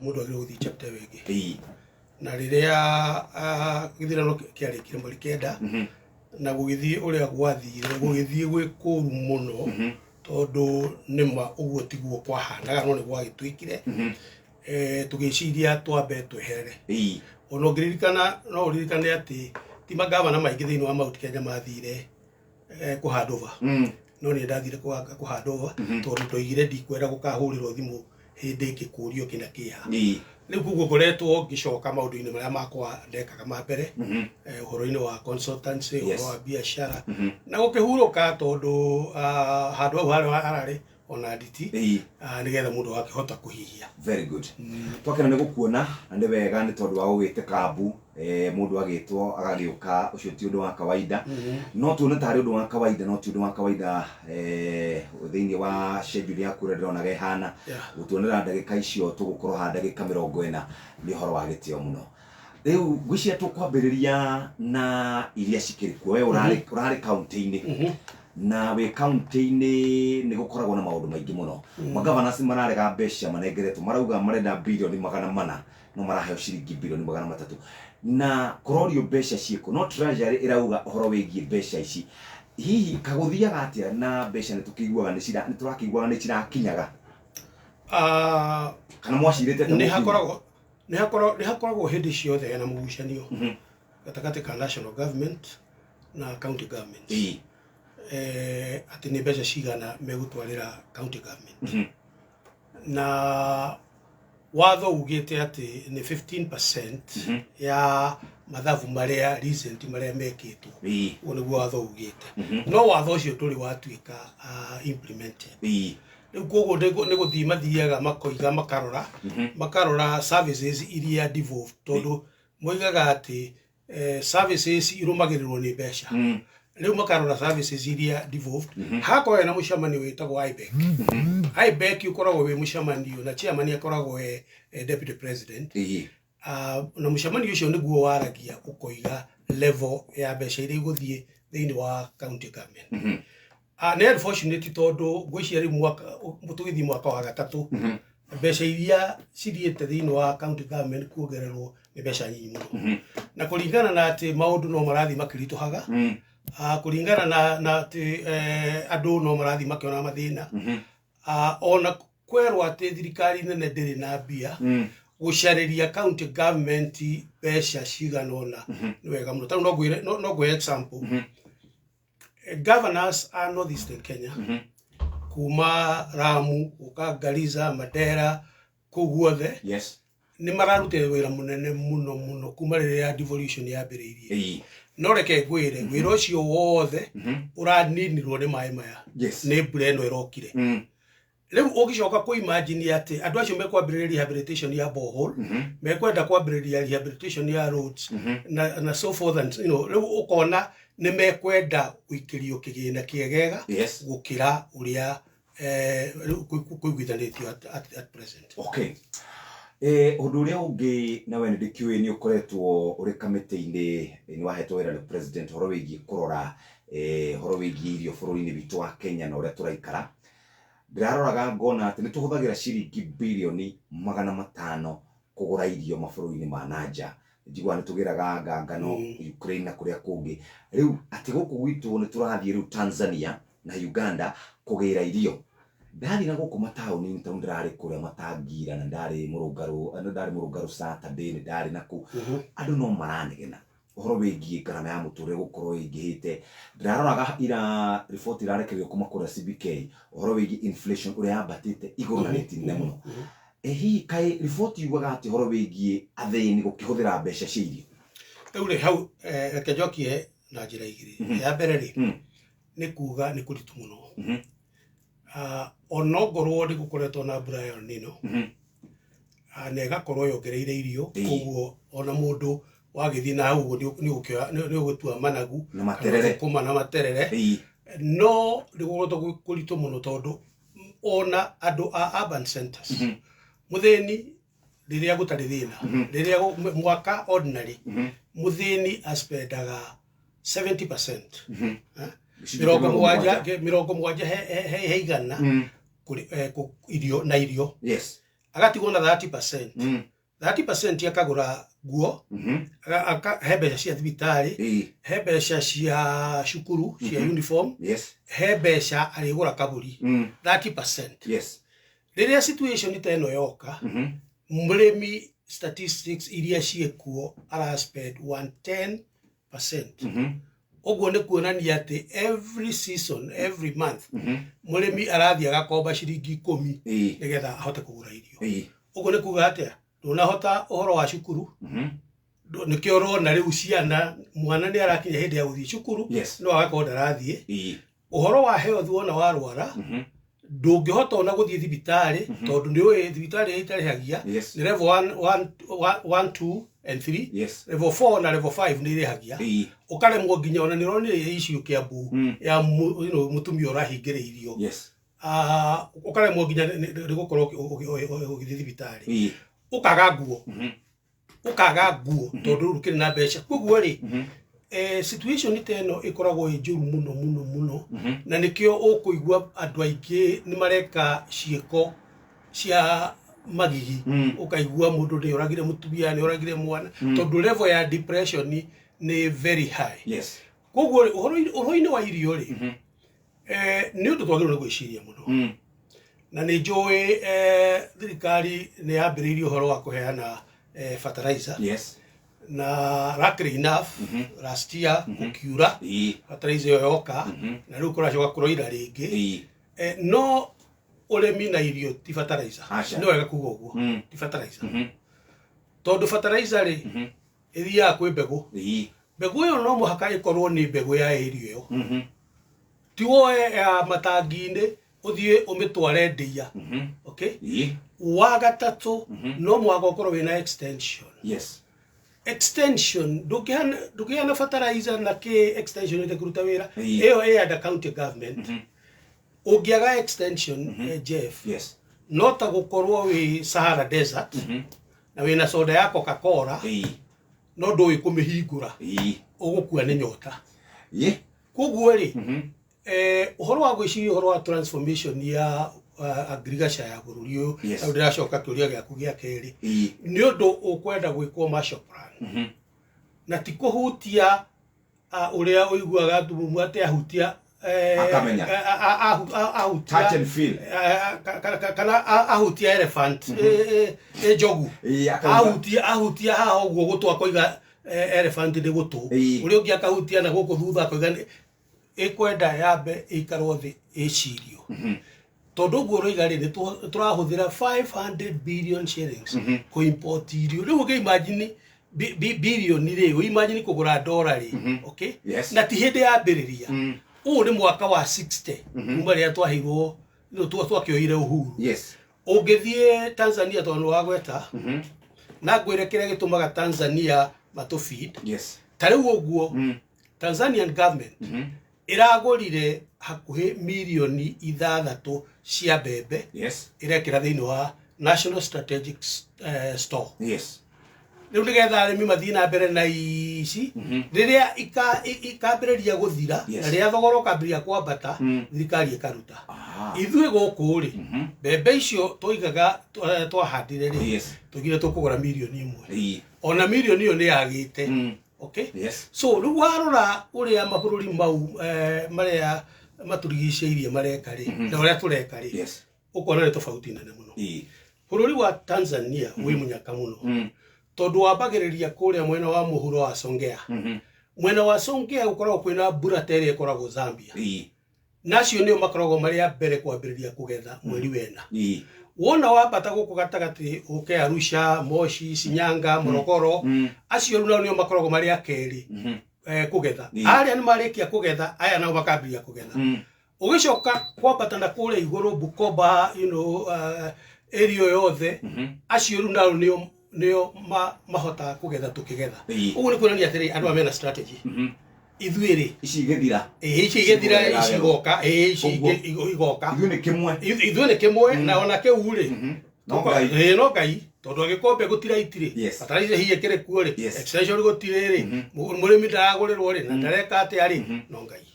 mundu agire guthii chapter wengi na riria githirano kiarikire mweri kenda na gugithii uria gwathire gugithii gwi kuru muno tondu nima uguo tiguo kwahanaga no ni gwagitwikire tugiciria twambe tweherere ono ngiririkana no uririkane ati ti magavana maingi thiini wa Mount Kenya mathire kuhandova no ni ndathire kuhandova tondu ndoigire ndikwenda gukahurirwo thimu hindi ngikurio kina kiha riu kuguo ngoretwo ngicoka maundu-ini maria makwa ndekaga ma mbere uhoro-ini wa consultancy uhoro wa biashara na gukihuruka tondu handu hau harari ona nditi nigetha mundu akihota kuhihia. Very good. Twakena ni gukuona na ni wega ni tondu wa ugite kambu mundu agitwo agagiuka ucio ti undu wa kawaida no tuone tari undu wa kawaida no ti undu wa kawaida thiini wa schedule ya kurera ona gehana gutuonera ndagika icio tugukorwo ha ndagika 40 ni horo wa gitio muno. Riu ngwiciria tukwambiriria na iria cikirikuo we urari county-ini na we county-ini ni gukoragwo na maundu maingi muno magavana mararega mbeca manengeretwo marauga marenda mbirioni 400 no maraheo ciringi mbirioni 300 na kororio mbeca ciiko no treasury irauga uhoro wigie mbeca ici hihi kaguthiaga atia na mbeca ni tukiguaga ni turakiguaga ni cirakinyaga kana mwacirite ni hakoragwo hindi ciothe na mugucanio gatagati ka national government na county government ati ni mbeca cigana megutwarira county government na watho ugite ati ni 15% ya mathabu maria recent maria mekitwo uniguo watho ugite no watho ucio turi watuika implemented riu koguo ni guthii mathiaga makoiga makarora services iria devolved tondu moigaga ati services irumagirirwo ni mbeca riu makarora services iria devolved hakorwo na mucamani witagwo IBEC ukoragwo wi mucamani na chairman akoragwo deputy president na mucamani ucio niguo waragia ukoiga level ya mbeca iria iguthie thiini wa county government ni unfortunate tondu ngwiciria ri mwaka mutugithi mwaka wa gatatu mbeca iria cithiite thiini wa county government kuongererwo ni mbeca nyinyi muno na kuringana na ati maundu no marathi makirituhaga kuringana na ati andu no marathi makiona mathina ona kwerwo ati thirikari nene ndiri na mbia gucariria county government mbeca ciganona ni wega muno tondu no ngwe example governors are northeastern Kenya kuuma Ramu ukagaliza Madera kuguothe ni mararutire wira munene muno kuma riria devolution yambiriirie no reke ngwire wira ucio wothe uraninirwo ni mai maya ni mbura ino irokire riu ugicoka ku imagine ati andu acio mekwambiriria rehabilitation ya borehole mekwenda kwambiriria rehabilitation ya roads na so forth and riu ukona ni mekwenda guikirio kigina kiegega gukira uria kuiguithanitio at present. Okay. Undu uria ungi na we ndikiwe ni ukoretwo uri kamiti-ini ni wahetwo wira ni president horo wigie kurora horo wigie irio bururi-ini witu wa Kenya na uria turaikara ndiraroraga ngona ati ni tuhuthagira ciringi mbirioni 500 kugura irio mabũrũri-ini ma nanja njigua ni tugiraga ngano Ukraine na kuria kungi riu ati guku gwitu ni turathie riu Tanzania na Uganda kugira irio ndari na guku mataoni nta ndirari kuria matangira na ndari murungaru Saturday ni ndari naku andu no maranegena uhoro wigie garama ya muture gukorwo ingihite ndiraroraga ira report irarekerio kuma kuria CBK uhoro wigie inflation uria yabatite iguru na rate nene muno hi kai report yugaga ati uhoro wigie athini gukihuthira mbeca cia irio riu hau kejokie na njira igiri ya mbere ri ni kuga ni kuritu muno onogorwo ndi gukoretwo na mbura yo nino na igakorwo yongereire irio koguo ona mundu wagithii na hau ni ugutua managu na materere kuma na materere no ndigukorwo kuritu muno tondu ona andu a urban centers muthini riria gutari thina riria mwaka ordinary muthini aspendaga 70% mirongo mwanja he igana irio na irio agatigwo na 30%. 30% akagura nguo, he mbeca cia thibitari, he mbeca cia cukuru, cia uniform, he mbeca arigura kaburi. 30%. Yes. Riria situation ita eno yoka, murimi statistics iria ciekuo ara spend 110%. Oguo ni kuonania ati every season, every month, murimi arathia gakomba ciringi 10 nigetha ahote kugura irio. Oguo ni kuga atia ndunahota uhoro wa cukuru, nikio rona riu ciana mwana ni arakinya hindi ya guthii cukuru, no agakorwo ndarathie. Uhoro wa health wona warwara, ndungihota ona guthii thibitari tondu ni uyi thibitari itarihagia, ni level 1 2 and 3, level 4 na level 5 ni irihagia. Ukaremwo nginya ona ni ronire issue Kiambu ya mutumia urahingire irio. Ukaremwo nginya ni gukorwo ugithii thibitari. Ukaga nguo tondu rukiri na mbeca. Koguo ri situation iteno ikoragwo njuru muno na nikio ukuigwa andu aingi ni mareka cieko cia magigi. Ukaigwa mundu ni uragire mutumia, ni uragire mwana, tondu level ya depression ni very high. Koguo uhoro-ini wa irio ri ni undu twagirwo gwiciria muno. Na ni njui thirikari ni yambiriirie uhoro wa kuheana fertilizer. Na luckily enough last year kukiura fertilizer yoka na riu kuracoka kuroira ringi. No urimi na irio ti fertilizer. No wega kuga uguo ti fertilizer. Tondu fertilizer ri ithia kwi mbegu. Mbegu yo no muhaka ikorwo ni mbegu ya irio yo. Ti woe ya matangi-ini uthie umitware ndia. Okay? Wa gatatu no mwaga ukorwo wina extension. Extension ndukihana fertilizer na ke extension ite kuruta wira iyo ya county government. Ungiaga extension Jeff, no ta gukorwo wi Sahara Desert na wina soda ya Coca-Cola, no ndui kumihingura ugukua ni nyota. Koguo ri uhoro wa gwiciria uhoro wa transformation ya agriculture ya Bùrùri uyu na ndiracoka kiuria giaku gia keri ni undu ukwenda gwikwo marshal plan na ti kuhutia uria uiguaga ndumumu ati ahutia akamenya touch and feel kana ahutia elephant jogu ahutia haha uguo gutwa koiga elephant ni gutu uria ungi akahutia na guku thutha koiga ikwenda yambe ikarwo thi icirio. Tondu guo roiga ri turahuthira 500 billion shillings ku import irio. Riu uge imagine billion ri imagine kugura dollar ri. Okay? Na ti hindi ya mbiriria. U ni mwaka wa 60 kuma ria twahirwo twakioire uhuru. Ungithie Tanzania tondu wa gweta na ngwire kiria gitumaga Tanzania matu feed. Tariu uguo Tanzanian government iragurire hakuhi milioni 6 cia mbembe irekira thiini wa National Strategic Store. Riu nigetha arimi mathii na mbere na ici riria ikambiriria guthira na riria thogora ukambiriria kwambata thirikari ikaruta. Ithui guku ri mbembe icio twigaga twahandire ri tugire tukugura milioni 1 ona milioni iyo ni yagite. Okay? So riu warora uria mabũrũri mau maria maturigicĩirie mareka ri na uria tureka ri ukona ni tofauti nene muno. Bũrũri wa Tanzania wi munyaka muno tondu wambagiriria kuria mwena wa muhuro wa Songea. Mwena wa Songea ukoragwo kwina mbura tere ikoragwo Zambia. Nacio nio makoragwo maria mbere kwambiriria kugetha mweri wena. Wona wambata guku gatagati uke Arusha, Moshi, Shinyanga, Morogoro, acio riu nio makoragwo maria keri kugetha. Aria ni marikia kugetha, aya nao makambiriria kugetha. Ugicoka kwambata na kuria iguru Bukoba, irio yothe, acio riu nao nio mahota kugetha tukigetha. Uguo ni kuonania atiri andu amena strategy. Ithui ri ici igethira ici igoka ithui ni kimwe na ona kiu ri no ngai tondu agikombe gutira itiri fatalize hiye kire kuo ri extension gutire ri murimi ndagurirwo ri na ndareka ati ari no ngai.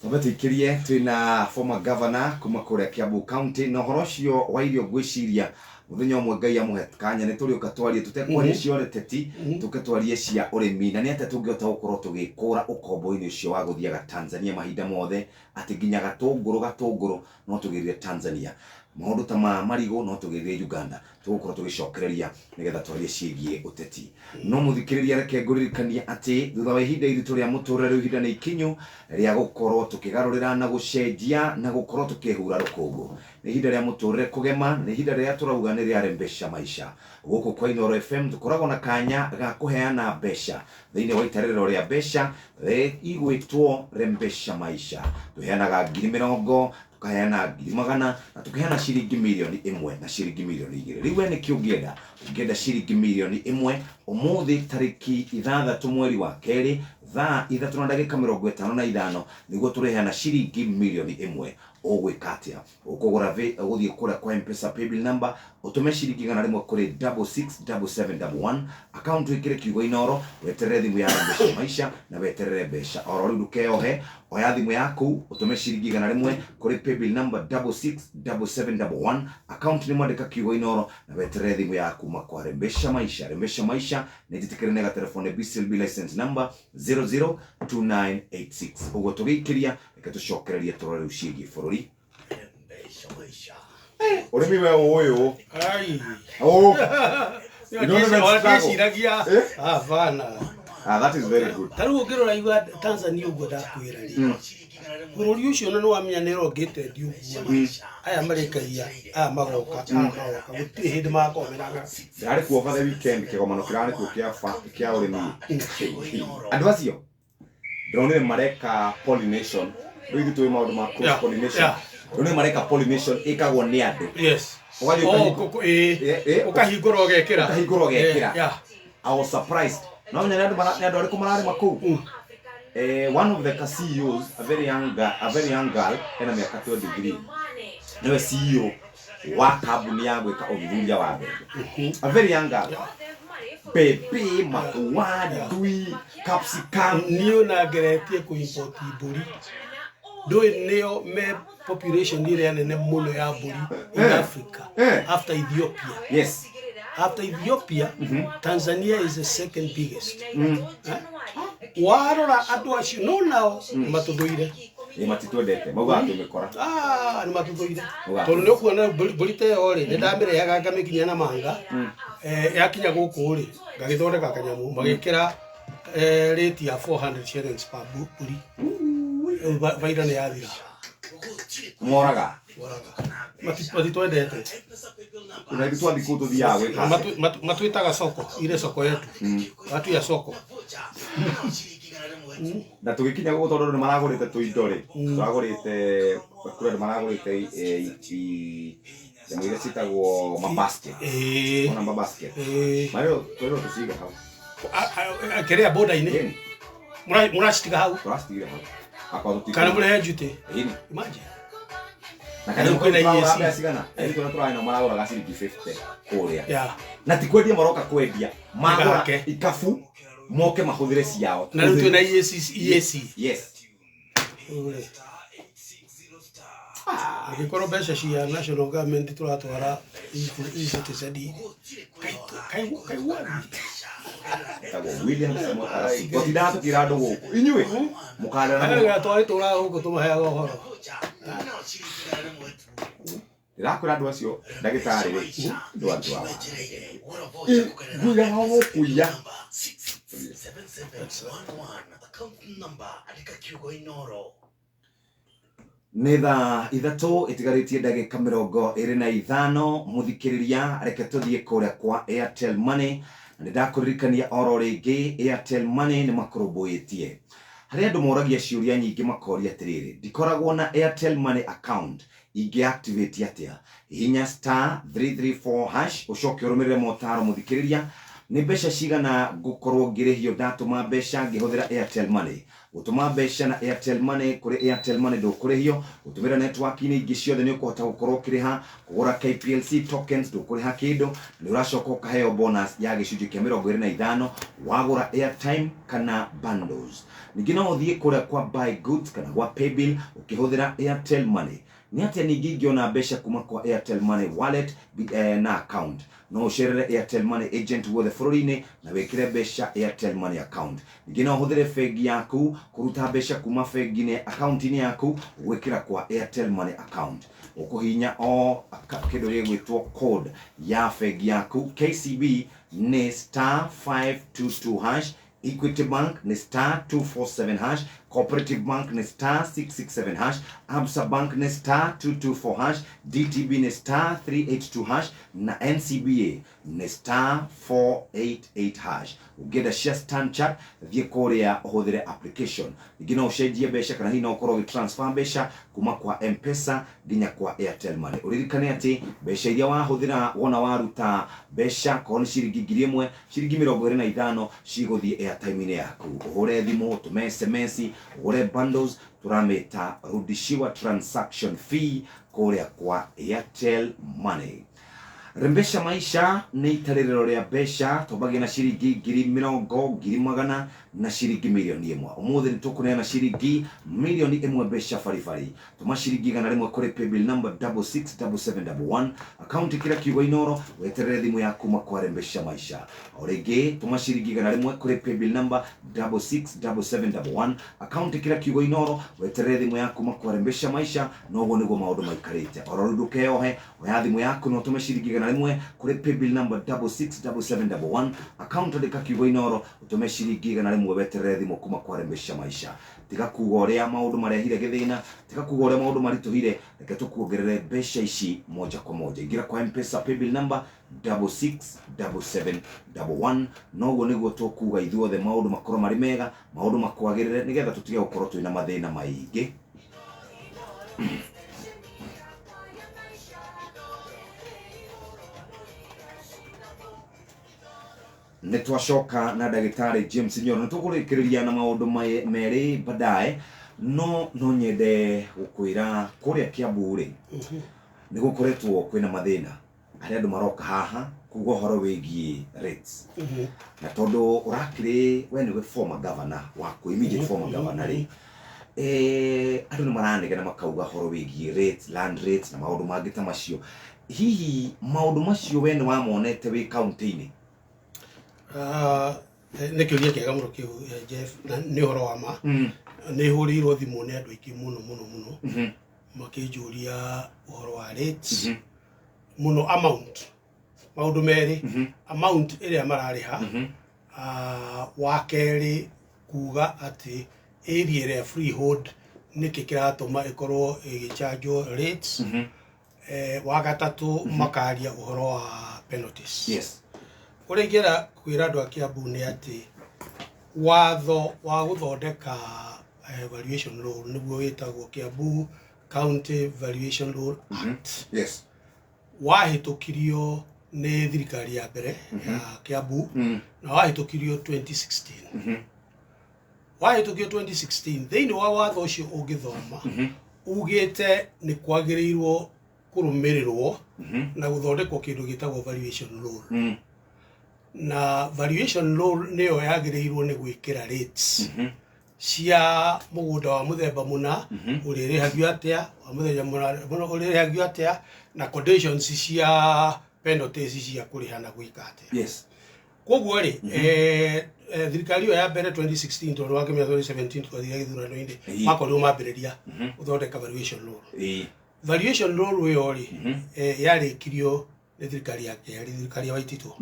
Twabetikirie twina former governor kuma kuria Kiambu County na horo cio wa irio gwiciria muthenya umwe Ngai amuhe kanya ni turi ukatwarie tutekwarie cio reteti tukatwarie cia urimi na ni ate tungihota gukorwo tugikura ukombo-ini ucio wa guthiaga Tanzania mahinda mothe ati nginya gatunguru no tugirire Tanzania maundu ta marigo no tugirire Uganda tugukorwo tugicokereria nigetha twarie ciigie uteti no muthikiriria reke nguririkania ati thutha wa ihinda iritu ria muturire ihinda ni ikinyu ria gukorwo tukigarurira na gucenjia na gukorwo tukihura rukungu ni ihinda ria muturire kugema ni ihinda ria turauga ni ria rembesha maisha guku kwa Inooro FM tukoragwo na kanya ga kuheana mbeca thiini wa itariro ria mbeca igwitwo rembesha maisha tuheanaga 20,000 tukaheana magana na tukaheana ciringi milioni 1 na ciringi milioni 2 riwe ni kiungienda ciringi milioni 1 umuthi tariki 6 mweri wa keri thaa 3:55 niguo tureheana ciringi milioni 1 ogwikatia ukugura uguthie kura kwa M-Pesa paybill number utume ciringi 100 kuri 667711 account wikire kiugo Inooro weterere thimu ya mbeca maisha na weterere mbeca oro riu dukeohe oya thimu yaku utume ciringi 100 kuri paybill number 667711 account ni mwandika kiugo Inooro na weterere thimu yaku makware mbeca maisha ni titikire nega telefone BCLB license number 002986 ugo tugikiria ikatucokereria turore ucigi bururi mbeca urimi we uyu ai that is very good taru ngirora igwa Tanzania ugo ndakwira ri bururi ucio no wamenya nero ngite ndiuguo aya marikaia magoka gutire hindi makomeraga ndari kuoka the weekend kigomano kirani kia urimi andu acio ndronire mareka pollination rĩu tuwe maundu ma cross pollination ndronire mareka pollination ikagwo ni andu yes ukahingura ugekira I was surprised no nyanya andu ari kumarari maku one of the CEOs a very young girl ena miaka 23 niwe CEO wa kambuni ya gwika uthuthuria wa mbembe a very young girl pepe makuwa dui capsicum niyo na geretie ku import mburi do neo me population ile nene muno ya mburi in Africa after Ethiopia. Yes, after Ethiopia Tanzania is the second biggest. Warora andu acio no nao matuthuire matitwendete mauga tumikora ni matuthuire tondu ni ukuona mburi te ori ni ndamireaga ngamikinya na manga yakinya guku ri ngagithondeka kanyamu magikira rate ya 400 shillings per mburi vaira ni yathira moraga matitwendete kuna kitu andiko tuthia gwika matwitaga soko ile soko yetu watu ya soko na tugikinya guko tondu ni maragurite tuindo ri turagurite kure ni maragurite jamwe citagwo mabasket ona mabasket mario twero tusiga hau kerea boda ine murashitiga hau kana mure jute imagine na kana ukenda yesi sigana tuna turaina maragura gasiri 50 kuria na tikwendia maroka kwendia magora ikafu moke mahuthire ciao na rutu na yes agikoro besha cia national government turatwara ici sadi kai wani tago William Samoei gotidatu kirado guku inywe mukara na twari tura huko tumaheaga horo irakura andu acio ndagitari ri ndu andu aba guya hawo kuya 7711 account number andika kiugo Inooro nä thaa 3 itigarĩtie ndagĩka 25 muthikĩrĩria reke tũthiĩ kũrĩa kwa Airtel Money na ndakũririkania oro rĩngĩ Airtel Money nĩ makũrũmbũĩtie harĩ andũ moragia ciũria nyingĩ makoria atĩrĩrĩ ndikoragwo na Airtel Money account ingĩactivate atĩa hinya *334# ucoke ũrũmĩrĩre motaro muthikĩrĩria nĩ mbeca cigana ngũkorwo ngĩrĩhio ndatũma mbeca ngĩhũthĩra Airtel Money gũtũma mbeca na Airtel Money kũrĩ Airtel Money ndũkũrĩhio gũtũmĩra network-inĩ ingĩ ciothe nĩ ũkũhota gũkorwo ũkĩrĩha kũgũra KPLC tokens ndũkũrĩha kĩndũ nĩ ũracoka ũkaheo bonus ya gĩcunjĩ kĩa 25 wagũra airtime kana bundles ningĩ no ũthiĩ kũrĩa kwa buy goods kana kwa paybill ũkĩhũthĩra Airtel Money ni atia ningi ngiona mbeca kuma kwa Airtel Money wallet na account no ucerere Airtel Money agent wothe bururi-ini na wikire mbeca Airtel Money account ningi no uhuthire bengi yaku kuruta mbeca kuma bengi-ini account-ini yaku gwikira kwa Airtel Money account ukuhinya o kindu gigwitwo code ya bengi yaku KCB ni *522#, Equity Bank ni *247#, Cooperative Bank ni *667#, Absa Bank ni *224#, DTB ni *382#, na NCBA ni *488#. Ugenda share stand chat thie korea uhuthire application igina ucenjie mbeca kana hina ukorwo transfer mbeca kuma kwa M-Pesa nginya kwa Airtel Money. Uririkane ati mbeca iria wahuthira wona waruta mbeca ko ni ciringi 1000 ciringi 25 ciguthie airtime-ini yaku uhure thimu tume SMS ugure bundles turameta rudishiwa transaction fee korea kwa Airtel Money. Rembesha maisha ni itarerero ria mbeca tobage na ciringi 20,000 magana na ciringi milioni 1 umuthi ni tukuneana ciringi milioni 1 mbeca farifari tuma ciringi gana rimwe kuri paybill number 667711 account kira kiugo Inooro weterere thimu yaku makwa rembesha maisha orege tuma ciringi gana rimwe kuri paybill number 667711 account kira kiugo Inooro weterere thimu yaku makwa rembesha maisha nogo niguo maundu maikarite ororunduke ohe oya thimu yaku no tume ciringi gana rimwe kuri paybill number 667711 account ndika kiugo Inooro utume ciringi gana rimwe weterere thimu kuma kwa rembesha maisha tiga kuga uria maundu maria hire githina tiga kuga uria maundu marituhire reke tukuongerere mbeca ici moja kwa moja ingira kwa M-Pesa paybill number 667711 nogo niguo tukuga ithuothe maundu makorwo mari mega maundu makwagirire nigetha tutige gukorwo twina mathina maingi. Netwashoka na Dr James Nyoro ntukurikiria na maundu meri badaye no nyende gukwira kuria Kiamburi ni gukoretwo kwina mathina aria andu maroka haha kugo horo wigie rates na tondu urakiri we ni former governor wako immediate former governor ri andu ni maranegena makauga horo wigie rates land rates na maundu mangi ta macio hihi maundu macio we ni wamonete wi county-ini nekiuria kiega muno kiu Jeff na ni horo wa ma ni hurirwo thimu ni andu aingi muno makijuria horo wa rates muno amount maundu meri amount iria marariha wa keri kuga ati area ria freehold niki kiratuma ikorwo igicharge rates wa gatatu makaria uhoro wa penalties. Yes. Uregera kwira andu a Kiambu ni ati watho wa guthondeka valuation law niguo witagwo Kiambu County Valuation Law Act. Yes. Wahitukirio ni thirikari ya mbere ya Kiambu na wahitukirio 2016. Wahitukirio 2016 thiini wa watho ucio ungithoma ugite ni kwagirirwo kurumirirwo na guthondekwo kindu gitagwo valuation law. Na valuation law niyo yagirirwo ni gwikira rates cia mugunda wa muthemba muna uririhagio atia wa muthemba muna uririhagio atia na conditions cia penalties cia kurihana gwika atia. Yes. Koguo ri thirikari ya mbere 2016 tondu wa kimya 2017 twathire githurano-ini makorwo mambiriria uthondeka valuation law. Valuation law yo ri yarikirio ni thirikari ya keri thirikari ya Waititu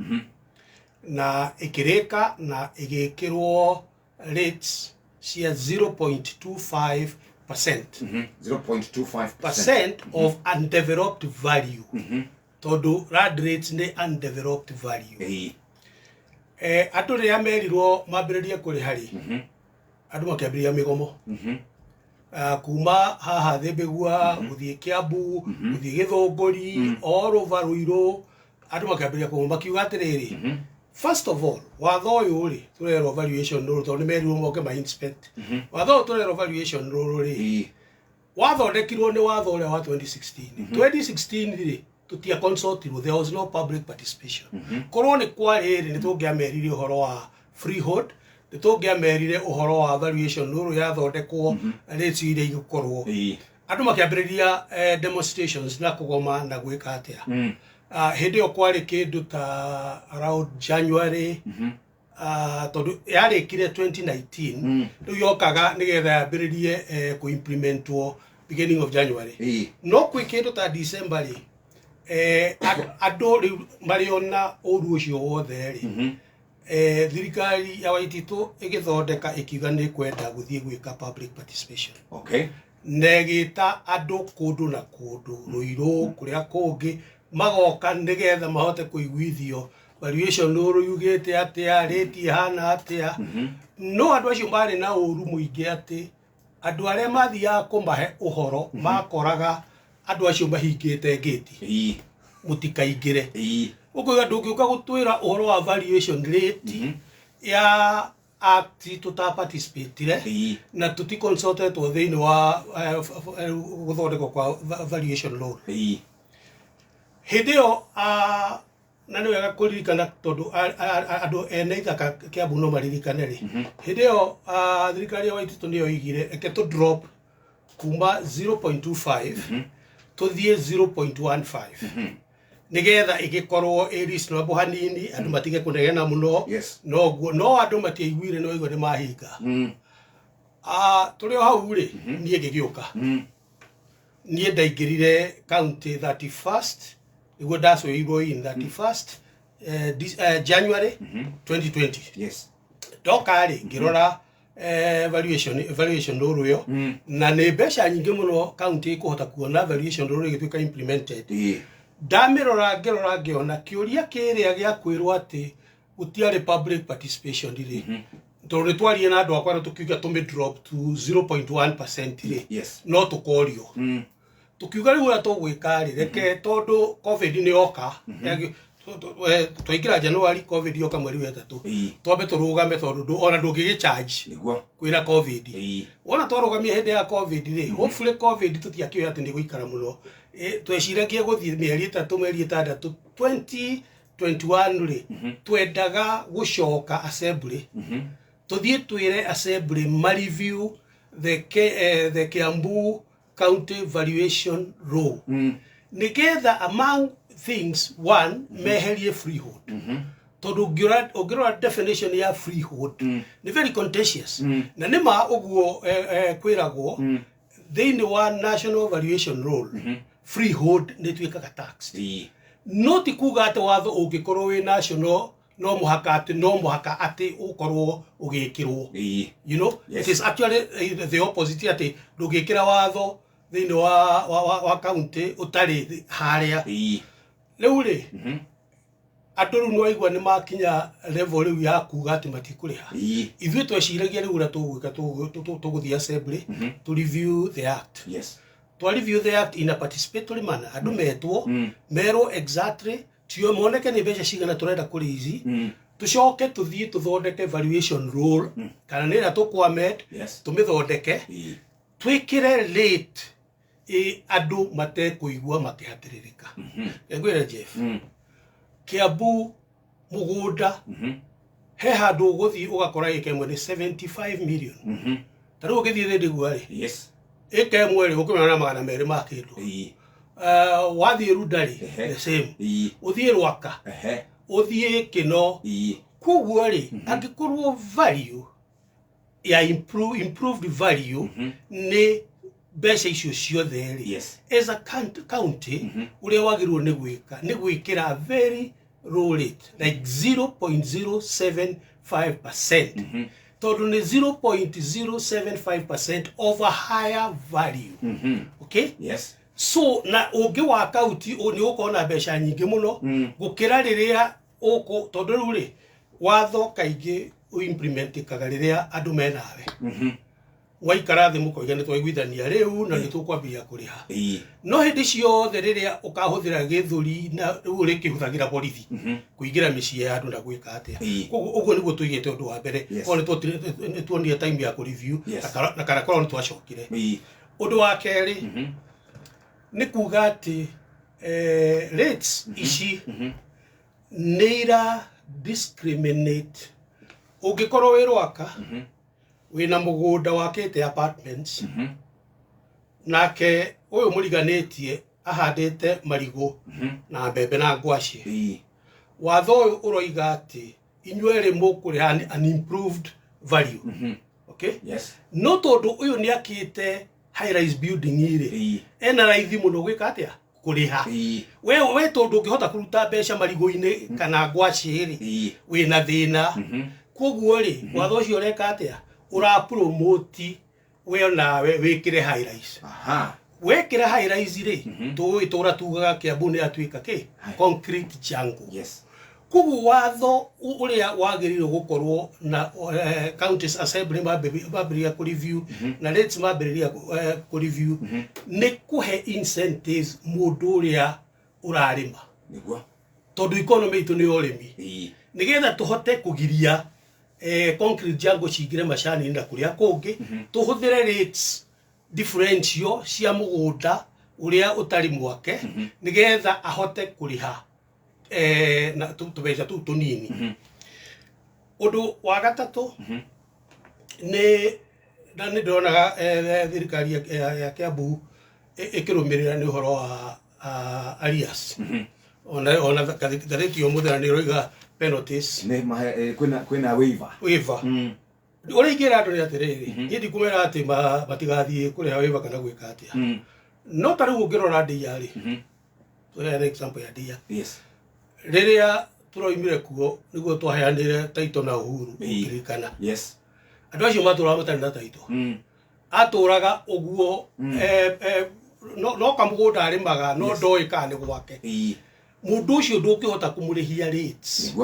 na ikireka na igikirwo rates cia 0.25% 0.25% of undeveloped value. Tondu land rates ni undeveloped value. Andu ria merirwo mambiririe kuri hari andu makiambiria migomo kuuma haha thibigua guthie Kiambu guthie Githunguri all over Ruiru andu makiambiria kuuma kiuga atiriri. First of all, watho uyu ri turero valuation law tondu merirwo moke ma inspect watho turero valuation law ri wathondekirwo ni watho uria wa 2016 ri tutia consulted, there was no public participation. Korwo ni kwariri ni tungiamerire uhoro wa freehold, ni tungiamerire uhoro wa valuation law ya thondekwo rates ire igukorwo andu makiambiriria demonstrations na kugoma na gwika atia hindi yo kwari kindu ta around January tondu yarikire 2019 riu yokaga nigetha yambiririe ku implementwo beginning of January no kwi kindu ta December ri andu riu mariona uru ucio wothe ri thirikari ya Waititu igithondeka ikiuga ni kwenda guthie gwika public participation negita andu kundu na kundu Ruiru kuria kungi magoka nigetha mahote kuiguithio valuation nuru yugite atia rate hana atia no andu acio mari na uru muingi ati andu aria mathia kumahe uhoro makoraga andu acio mahingite gate mutikaingire uko andu ngiuka gutwira uhoro wa valuation rate ya act tuta participate na tuti consulted within wa guthondeko kwa valuation law hidio na nä wega kå ririkana tondå andå ene ithaka kä ambu no maririkane rä hä yo thirikari ya Waititu nä yo igire eke tå drop kuma 0.25 tå thiä 0.15 nä getha ä gä korwo ä reasonable hanini andå matige kå negena må no andå matiaiguire no igua nä mahinga tå rä o hau rä niä ngä gä å ka niä ndaingä rire county 31st niguo ndacoirwo in 31st January 2020 ndoka ri ngirora valuation rule yo na nä mbeca nyingä må no county ikuhota kuona valuation rule igituika implemented ndamirora ngiona kiuria kiria gia kwirwo ati gutiari public participation ri tondu twarie na andu akwa na tukiuga tume drop to 0.1% ri no tukorio tukiuga riu ura tugwika ri reke tondu covid ni oka twaingira January covid yoka mweri wa 3 twambe turugame tondu ona ndungi charge niguo kwina covid ona twarugamia hindi ya covid ri hopefully covid tutiakio ati ni guikara muno tweciragia guthie mieri 3 mweri 6 2021 ri twendaga gucoka assembly tuthie twire assembly ma review the Kiambu county valuation law nigetha among things one meherie freehold tondu ngirora definition ya freehold ni very contentious na nima uguo kwiragwo thini wa national valuation law freehold ni twikaga tax no ti kuga ati watho ungikorwo wi national no muhaka ati ukorwo ugikirwo you know it is actually the opposite ati ndugikira watho thini wa county utari haria riu ri andu riu no igwa ni makinya level riu ya kuga ati matikuriha ithuĩ tweciragia riu ura tugwika tuguthia assembly to review the act to review the act in a participatory manner andu metwo mero exactly tio moneke ni mbeca cigana turenda kuri ici tucoke tuthie tuthondeke valuation rule kana nira tukwamed tumithondeke twikire rate andu mate kuigua makihatiririka ngwira Jeff Kiambu mugunda he handu guthie ugakora ikemwe ni 75 million tariu githie thindi guari ikemwe ri ukimana na magana meri ma kindu wathie rudari the same uthie rwaka uthie kino kuguo ri angikorwo value ya improved value ni mbeca icio ciothe ri as a county uria wagirwo ni gwikira very low rate like 0.075% tondu ni 0.075% of a higher value okay so na ungi wa county ni ukona mbeca nyingi muno gukira riria uko tondu riu ri watho kaingi implement kagariria andu menawe waikara thi mukoiga ni twaiguithania riu na ni tukwambia kuriha no hindi ciothe riria ukahuthira githuri na riu ri kihuthagira borithi kuingira micii ya andu na gwika atia uguo niguo tuigite undu wa mbere ko ni tuonie time ya ku review na kana korwo ni twacokire undu wa keri ni kuga ati rates ici neira discriminate ungikorwo wi rwaka wina mugunda wakite apartments nake uyu muriganetie ahandite marigo na mbembe na ngwaci watho uyu uroiga ati inyuere mukuri an improved value okay yes no tondu uyu ni akite high rise building ire ena raithi muno gwika atia kuriha we tondu ngihota kuruta mbeca marigo-ini kana ngwaci iri wina thina koguo ri watho ucio reka atia ura promote we nawe wikire high rise wekire high rise ri tuitura tugaga Kiambu ni atuika ki concrete jungle yes koguo watho uria wagiriro gukorwo na counties assembly mabiria ku review na rates mabiria ku review ni kuhe incentives mundu uria urarima niguo tondu economy itu ni urimi nigetha tuhote kugiria concrete jungle cingire macani na kuria kungi tuhuthire rates differential cia mugunda uria utari mwake nigetha ahote kuriha na tubeca tu tunini undu wa gatatu ni na ni ndonaga thirikari ya Kiambu ikirumirira ni uhoro wa arias ona gatheti yo muthera ni roiga penalties ne kwina waiver uri ingira andu ni atiriri hindi kumera ati batigathie kuriha waiver kana gwika atia no tariu ungirora ndia ri tuhere example ya ndia yes riria turoimire kuo niguo twaheanire taito na uhuru ukirikana yes andu acio maturaga matari na taito aturaga uguo no kamugunda arimaga no ndoika ni gwake mundu ucio ndungihota kumurihia rates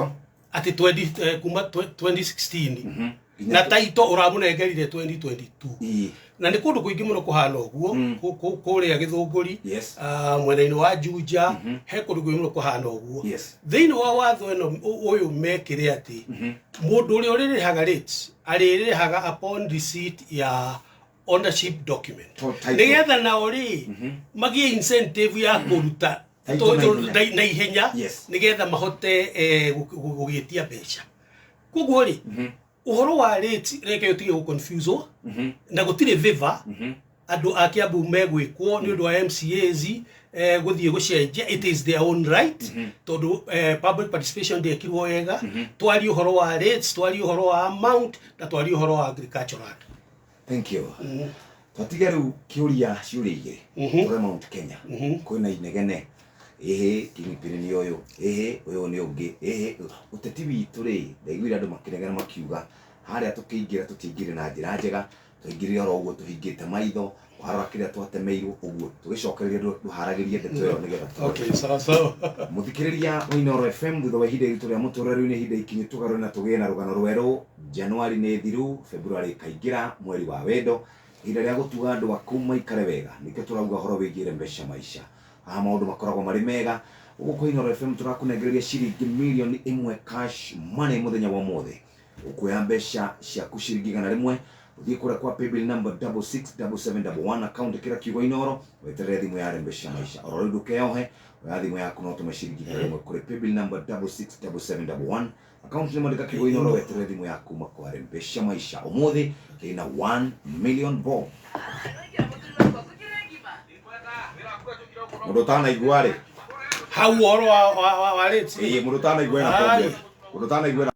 ati 20 kuma 2016 na taito uramunengerire 2022 na ni kundu kuingi muno kuhana uguo kuria Githunguri mwena-ini wa Juja he kundu kuingi muno kuhana uguo thiini wa watho eno uyu mekire ati mundu uria uririhaga rates aririhaga upon receipt ya ownership document nigetha na uri magie incentive ya kuruta na ihenya nigetha mahote gugitia mbeca koguo ri uhoro wa rate reke utige gu confuse na gutire viva andu a Kiambu megwikwo ni undu wa MCAs guthie gucenjia it is their own right tondu public participation ndekirwo wega twari uhoro wa rates twari uhoro wa amount na twari uhoro wa agricultural thank you twatiga riu kiuria ciuria igiri kuri Mount Kenya kwina inegene kingipirini uyu uyu ni ungi uteti witu ri ndaiguire andu makiregana makiuga haria tukiingira tutiingire na njira njega tuingire oro uguo tuhingite maitho warora kiria twatemeirwo uguo tugicokereria duharagirie ndeto yo nigetha okay sawa muthikiriria Inooro FM thutha wa ihinda ritu ria muturiro-ini ihinda ikinyu tugarure na tugie na rugano rweru Januari ni thiru Februari kaingira mweri wa wendo ihinda ria gutuga andu akuma ikare wega nikio turauga horo wigire mbeca maisha maundu makoragwo mari mega uguo Inooro FM turakunengereria ciringi milioni 1 cash money muthenya wa mothe ukuya mbeca ciaku ciringi 100 uthie kura kwa paybill number 667711 account kira kiugo Inooro weterere thimu ya mbeca maisha oro ndukeohe ya thimu yaku no tume ciringi 100 kuri paybill number 667711 account nimo ndika kiugo Inooro weterere thimu yaku makware mbeca maisha umuthi ina 1 million bob mundu tanaigua ri hau uhoro wa rates mundu tanaigua na pombe mundu tanaigua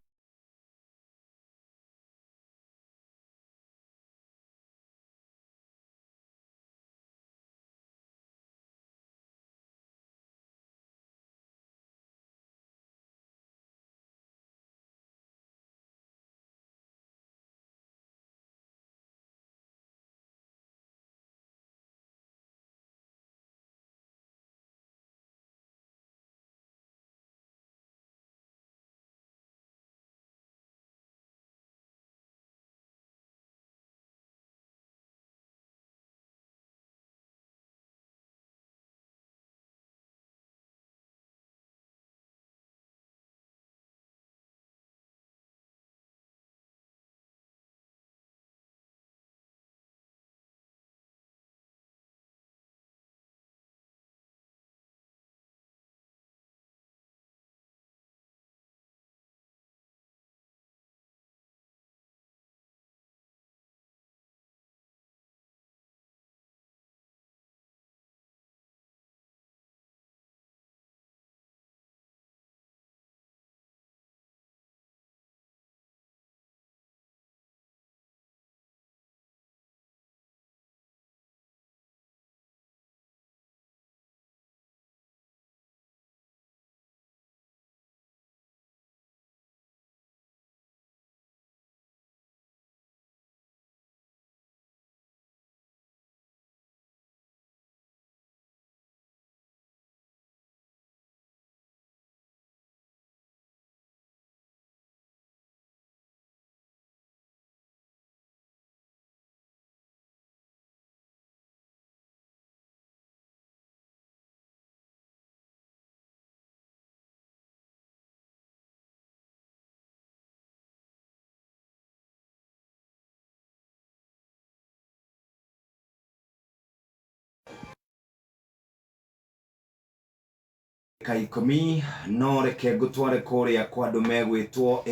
ndagika 10 no reke ngutware kuria kwa andu megwitwo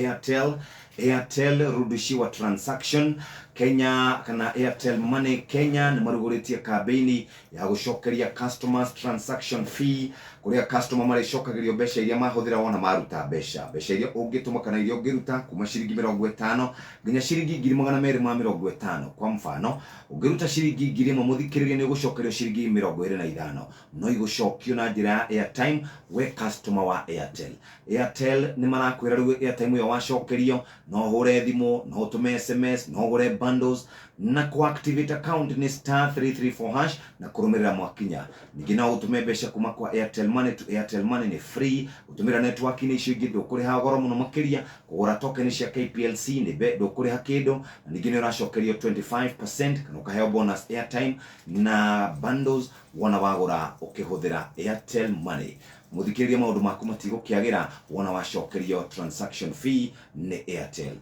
Airtel rudishiwa transaction Kenya kana Airtel Money Kenya ni maruguritie kampeni ya gucokeria customers transaction fee kuria customer maricokagirio mbeca iria mahuthira wona maruta mbeca iria ungituma kana iria ungiruta kuma ciringi 50 nginya ciringi 250 kwa mfano ungiruta ciringi 1000 muthikiririe ni gucokerio ciringi 25 no igucokio na njira ya airtime we customer wa Airtel ni marakwira riu airtime yo wacokerio no hure thimu no utume SMS no hure bundles na kuactivate account ni *334# na kurumirira mwakinya ningi no utume mbeca kuma kwa Airtel Money to Airtel Money ni free utumira network ni icio ingi ndukuriha goro muno makiria kugura token cia KPLC ni be ndukuriha kindu ningi ni uracokerio 25% kana ukaheo bonus airtime na bundles wona wagura ukihuthira Airtel Money muthikiriria maundu maku matigukiagira wona wacokerio transaction fee ni Airtel.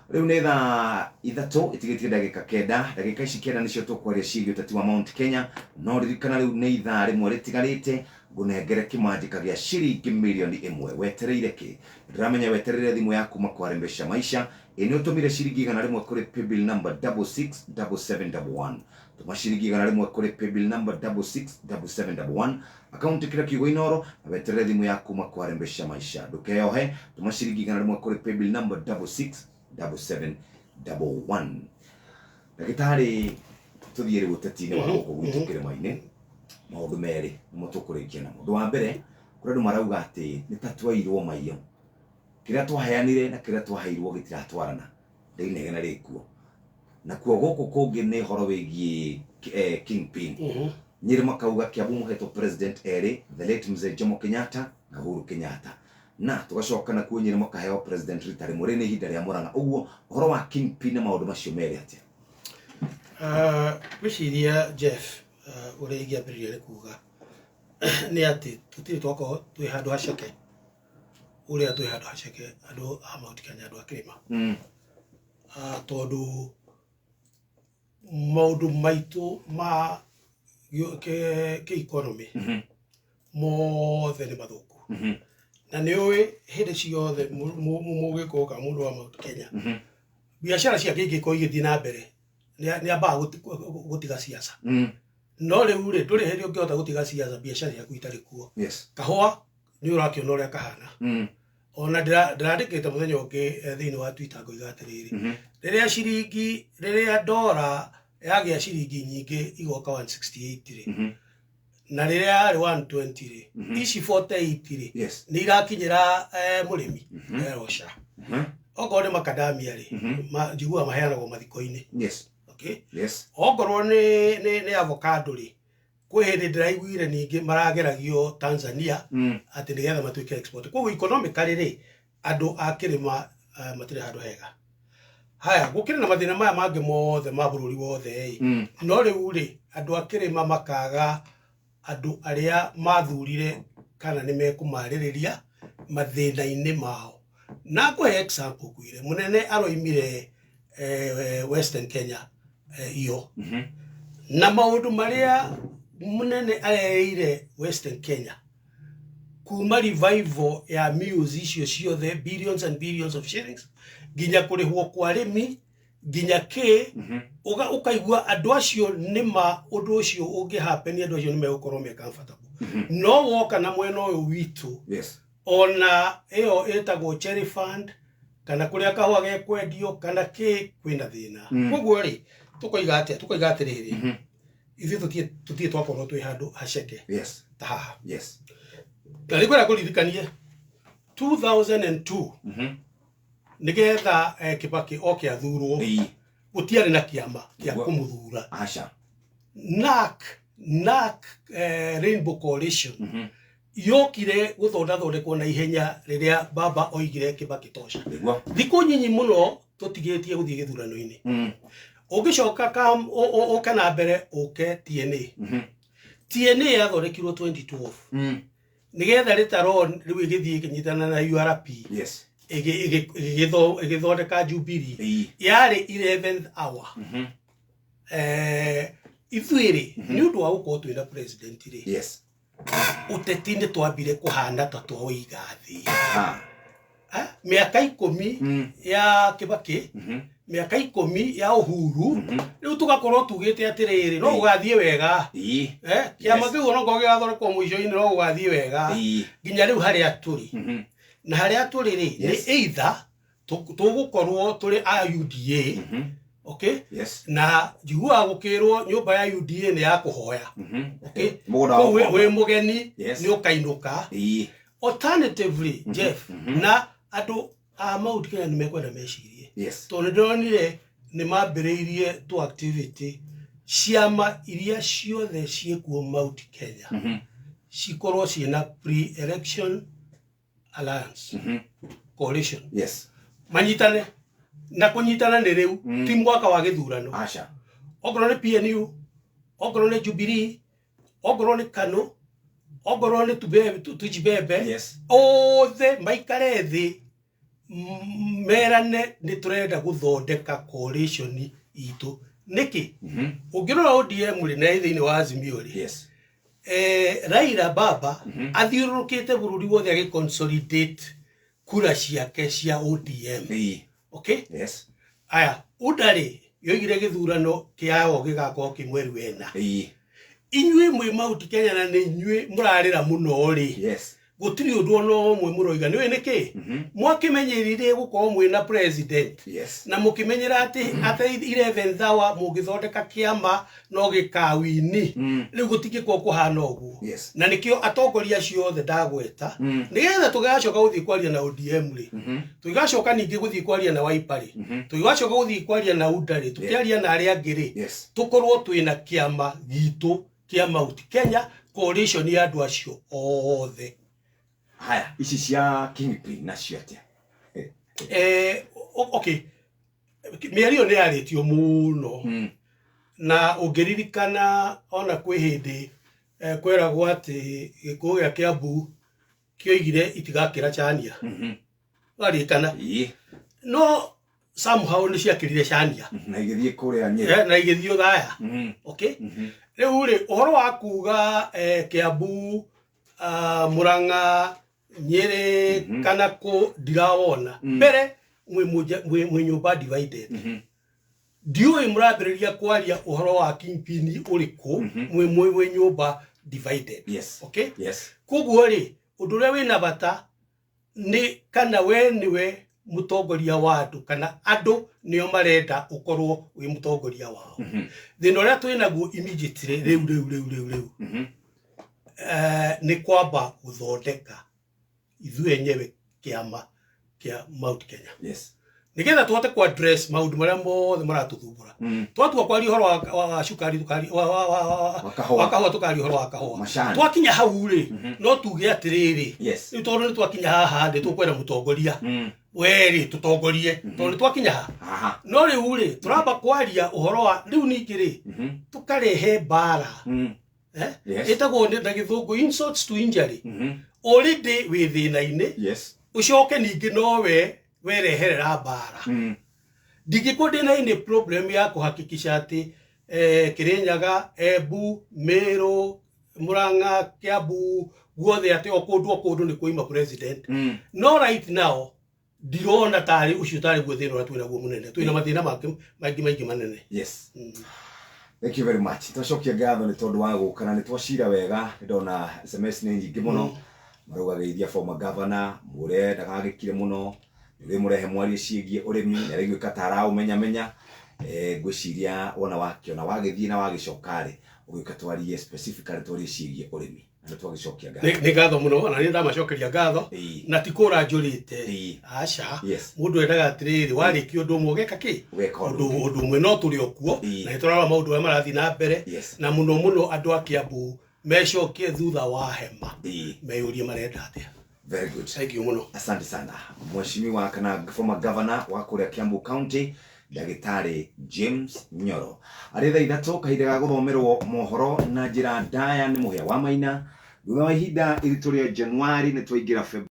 Riu ni thaa ithatu itigitie ndagika kenda ndagika ici kenda nicio tukwaria ciĩgiĩ ũteti wa Mount Kenya no ririkana riu ni ithaa rimwe ritigarite ngunengere kimanjika gia ciringi milioni 1 wetereire ki ndiramenya wetereire thimu yaku makwarembesha maisha ini utumire ciringi 100 kuri paybill number 667711 tuma ciringi 100 kuri paybill number 667711 account kira kigo Inooro na wetereire thimu yaku makwarembesha maisha ndukeyohe tuma ciringi 100 kuri paybill number 667711 ndagitari tuthiire guteti-ini wa guku gwitu kirima-ini maundu meri nimo tukurikia na mundu wa mbere kuri andu marauga ati ni tatwairwo maiyo kiria twaheanire na kiria twaheirwo gitiratwarana ndinegena rikuo na kuo guku kungi ni horo wigie kingpin Nyiri makauga Kiambu muheto president eri the late mzee Jomo Kenyatta na Uhuru Kenyatta na tugacoka na kuo Nyiri makaheo president ritari murene ihinda ria Murang'a uguo horo wa kingpin na maundu macio meri atia wiciria Jeff uri ngiambiririe kuga ni ati tutiri twako twi handu haceke uria twi handu haceke andu a Mount Kenya andu a kirima tondu maundu maitu ma ke economy mothe ni mathuku na ni uwi hindi ciothe mugiko ka mundu wa Mount Kenya biashara cia kigiko igithii na mbere ni amba gutiga siasa no riu ri nduri hindi ungiota gutiga siasa biashara yaku itari kuo kahua ni urakiona uria kahana ona ndirandikite muthenya ungi thiini wa Twitter ngoiga atiriri riria dollar yagia ciringi nyingi igoka 168 ri na riria yari 120 ri ici 48 ri ni irakinyira murimi erosha okorwo ni makadamia ri njigua maheanagwo mathiko-ini okay okorwo ni avocado ri kwi hindi ndiraiguire ningi marageragio Tanzania ati nigetha matuike export koguo economically ri andu a kirima matire handu hega haya gukire na mathina maya mangi mothe ma bururi wothe no riu ri andu a kirima makaga andu aria mathurire kana ni mekumaririria mathina-ini mao na ko example kuire munene aroimire Western Kenya iyo na maundu maria munene areire Western Kenya kuuma revival ya mills icio ciothe billions and billions of shillings ginya kurihwo kwa rimi ginya ke ukaigua andu acio nima undu ucio ungi happen andu acio nimegukorwo me comfortable no woka na mwena uyu witu ona iyo etagwo cherry fund kana kuria kahua gekwendio kana ke kwina thina koguo ri tukoiga atiriri ithu tutie twakorwo twi handu haceke ta haha na rikwira kuririkanie 2002 nigetha Kibaki oke athurwo gutiari na kiama kia kumuthura NAC Rainbow Coalition yokire guthondekwo na ihenya riria baba oigire Kibaki tosha thiku nyinyi muno tutigetie guthie githurano-ini ugicoka ukana mbere uke TNA yathondekirwo 2012 nigetha ritaro riu igithie kinyitana na URP igithondeka Jubilee yari 11th hour ithuiri ni undu wa gukorwo twina president ri utetinde twambire kuhanda ta twoiga thi miaka 10 ya Kibaki miaka 10 ya Uhuru riu tugakorwo tugite atiriri no ugathie wega kiama kiu no ngoge athore kwa mwisho-ini no ugathie wega nginya riu haria turi na haria turi ri ni either tugukorwo turi a UDA okay na jigua gukirwo nyumba ya UDA ni ya kuhoya okay we mugeni ni ukainuka alternatively Jeff na ando a Mount Kenya ni mekwenda mecirie to ndonire ni mambiriirie to activity ciama iria ciothe ciekuo Mount Kenya cikorwo ciina pre-election alliance coalition manyitane na kunyitana ni riu ti mwaka wa githurano ogoro ni PNU ogoro ni Jubilee ogoro ni KANU ogoro ni tujibebe othe maikare thi merane ni turenda guthondeka coalition itu niki ungirora ODM ri na thiini wa Azimio ri Raila baba athiurukite bururi wothe agi consolidate kura ciake cia ODM okay aya udari yoigire githurano kiao gigakorwo ki mweri wena inyue mwe Mount Kenya na ni inyue murarira muno ri gutiri undu ono mwe muroiga niwe niki mwakimenyerire gukorwo mwe na president na mukimenyera ati 11th hour mugithondeka kiama no gikawini riu gutigikwo kuhana uguo na nikio atongoria ciothe ndagweta nigetha tugacoka guthii kwaria na ODM ri tugacoka ningi guthii kwaria na Wiper ri tugacoka guthii kwaria na UDA ri tukiaria na aria angi ri tukorwo twina kiama gitu kia Mount Kenya coalition ya andu acio othe haya ici cia kingpin na ciatia okay miario ni aritio muno na ungiririkana ona kwi hindi kweragwo ati gikuo gia Kiambu kioigire itigakira chania arikana no somehow ni ciakirire chania na igithie kuria Nyeri na igithio thaya okay riu ri uhoro wa kuga Kiambu Murang'a Nyeri kana ko dirawona mbere mwe nyumba divided dio imurabiriria kwaria uhoro wa kingpin uriku mwe nyumba divided okay kuguo ri undu ria wina bata ni kana we niwe mutongoria wa andu kana andu nio marenda ukorwo wi mutongoria wao thino ria twinaguo immediately riu ni kwamba guthondeka ithu enyewe kiama kia Mount Kenya nigetha tuhote ku address maundu maria mothe maratuthumbura twatua kwari horo wa shukari tukari wa tukari horo wa kahua twakinya hau ri no tuge atiriri ni tondu ni twakinya haha ndi tukwenda mutongoria weri tutongorie tondu twakinya haha no riu ri turamba kwaria uhoro wa riu ningi ri tukarehe bara itago ni ndagithungu insults to injury already withina-ini ucoke ningi nowe wereherera bara ndigikundi na ini problem ya kuhakikisha ati Kirinyaga Embu Meru Murang'a Kiambu guothe ati okundu ni kuima president no right now dirona tari ucio tari guthino na twina guo munene twina mathina maingi manene Thank you very much. Twacokia ngatho ni tondu wa gukana ni twacira wega ndona SMS ni nyingi muno marugageithia former governor mure ndagagikire muno ni murehe mwari ciigie urimi yarigwika tara umenya gwiciria wona wakiona wagithie na wagicokari ugika twarie specifically twarie ciigie urimi na twagicokia ngatho ni ngatho muno na ni ndamacokeria ngatho na tikura njurite aca mundu endaga atiriri wariki undu mwogeka ki undu mwe no turi okuo na itorara maundu ya marathi na mbere na muno andu a Kiambu mecokie thutha wa hema meyurie marenda atia. Very good. Thank you muno. Asante sana. Mheshimiwa kana former governor wa kuria Kiambu County Dr James Nyoro. Aritha ithatu kahinde ga guthomerwo mohoro na njira ndaya ni muhia wa maina thutha wa ihinda irituria January ni twaingira February